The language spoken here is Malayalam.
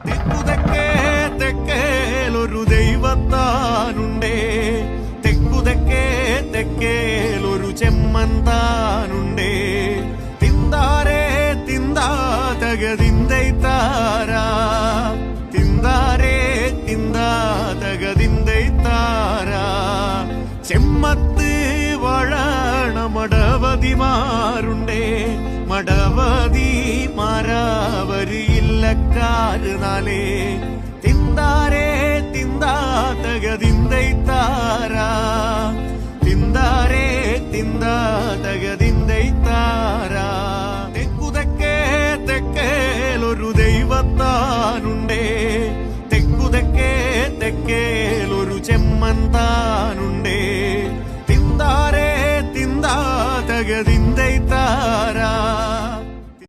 തെക്കുതെക്കേ തെക്കേലൊരു ദൈവത്താനുണ്ടേ, തെക്കുതെക്കേ തെക്കേലൊരു ചെമ്മന്താനുണ്ടേ. തിന്താരേ തിന്താ തകതിന്തൈത്താരാ, തിന്താരേ തിന്താ തകതിന്തൈത്താരാ. ചെമ്മത്ത് വഴണ മടവതിമാരുണ്ടേ, മടവതി മാരാവരിയില്ലക്കാര് നാലേ. തിന്താരേ തിന്താ തകതിന്തൈത്താരാ, തിന്താരേ തിന്താ തകതിന്തൈത്താരാ. തെക്കുതെക്കേ തെക്കേലൊരു ദൈവത്താനുണ്ടേ, തെക്കുതെക്കേ തെക്കേലൊരു ചെമ്മന്താ